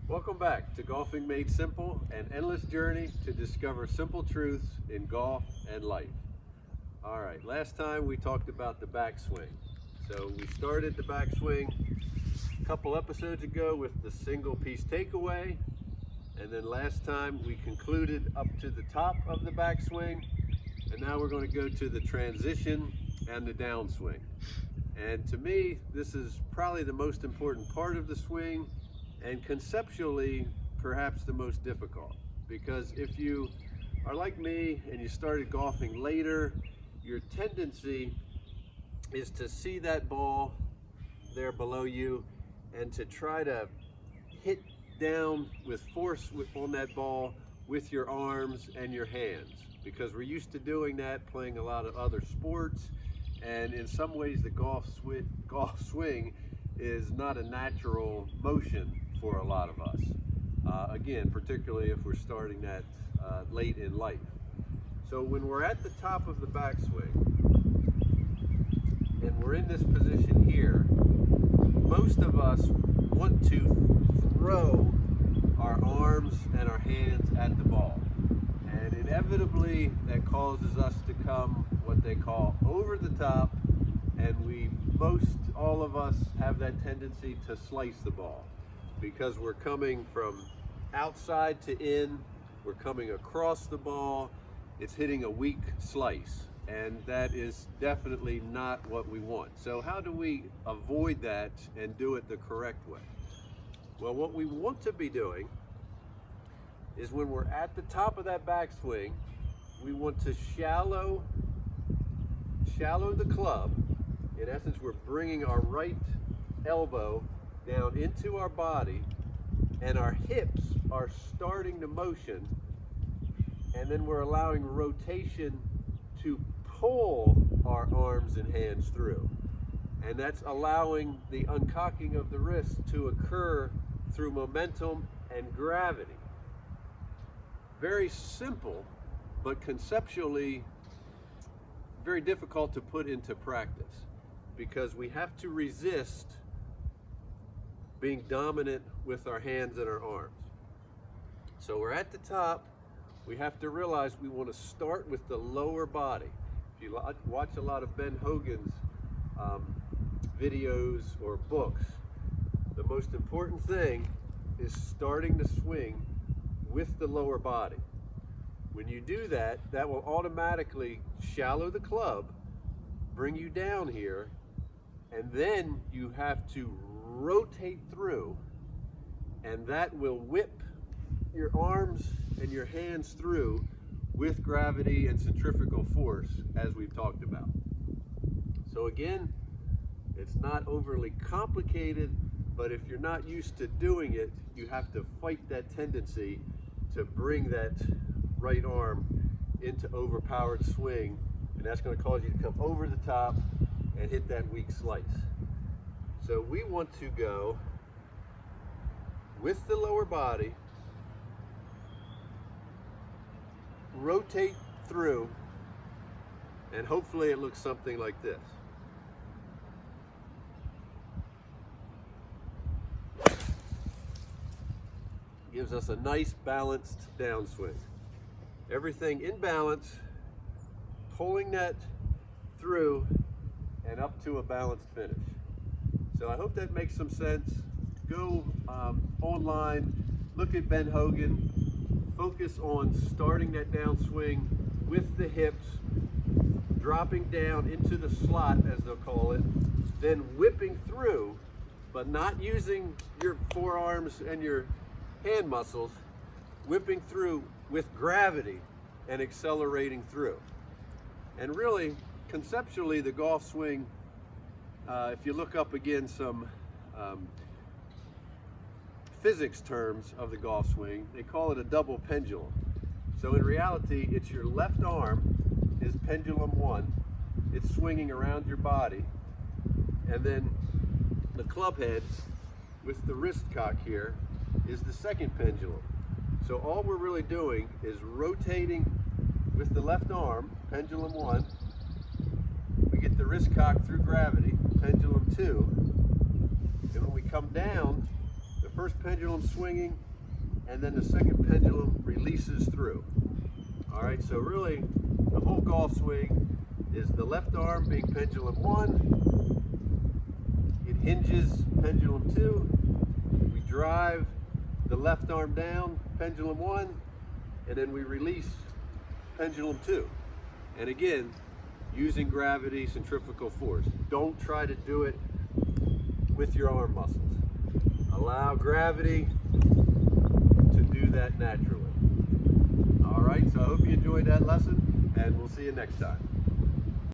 Welcome back to Golfing Made Simple, an endless journey to discover simple truths in golf and life. All right, last time we talked about the backswing. So we started the backswing a couple episodes ago with the single piece takeaway, and then last time we concluded up to the top of the backswing, and now we're going to go to the transition and the downswing. And to me, this is probably the most important part of the swing, and conceptually perhaps the most difficult, because if you are like me and you started golfing later, your tendency is to see that ball there below you and to try to hit down with force on that ball with your arms and your hands, because we're used to doing that playing a lot of other sports, and in some ways the golf swing is not a natural motion for a lot of us. Again, particularly if we're starting that late in life. So when we're at the top of the backswing and we're in this position here, most of us want to throw our arms and our hands at the ball. And inevitably that causes us to come what they call over the top, and all of us have that tendency to slice the ball, because we're coming from outside to in, we're coming across the ball, it's hitting a weak slice, and that is definitely not what we want. So how do we avoid that and do it the correct way? Well, what we want to be doing is when we're at the top of that backswing, we want to shallow the club. In essence, we're bringing our right elbow down into our body, and our hips are starting the motion, and then we're allowing rotation to pull our arms and hands through, and that's allowing the uncocking of the wrist to occur through momentum and gravity. Very simple, but conceptually very difficult to put into practice, because we have to resist being dominant with our hands and our arms. So we're at the top, we have to realize we want to start with the lower body. If you watch a lot of Ben Hogan's videos or books, the most important thing is starting the swing with the lower body. When you do that, that will automatically shallow the club, bring you down here, and then you have to rotate through, and that will whip your arms and your hands through with gravity and centrifugal force, as we've talked about. So again, it's not overly complicated, but if you're not used to doing it, you have to fight that tendency to bring that right arm into overpowered swing, and that's going to cause you to come over the top and hit that weak slice. So we want to go with the lower body, rotate through, and hopefully it looks something like this. Gives us a nice balanced downswing. Everything in balance, pulling that through and up to a balanced finish. So I hope that makes some sense. Go online, look at Ben Hogan, focus on starting that downswing with the hips, dropping down into the slot, as they'll call it, then whipping through, but not using your forearms and your hand muscles, whipping through with gravity and accelerating through. And really, conceptually, the golf swing, if you look up again some physics terms of the golf swing, they call it a double pendulum. So in reality, it's your left arm is pendulum one, it's swinging around your body, and then the club head with the wrist cock here is the second pendulum. So all we're really doing is rotating with the left arm, pendulum one, we get the wrist cock through gravity, pendulum two, and when we come down, the first pendulum swinging, and then the second pendulum releases through. All right, so really the whole golf swing is the left arm being pendulum 1, it hinges pendulum 2, we drive the left arm down, pendulum 1, and then we release pendulum 2. And again, using gravity, centrifugal force. Don't try to do it with your arm muscles. Allow gravity to do that naturally. All right, so I hope you enjoyed that lesson, and we'll see you next time.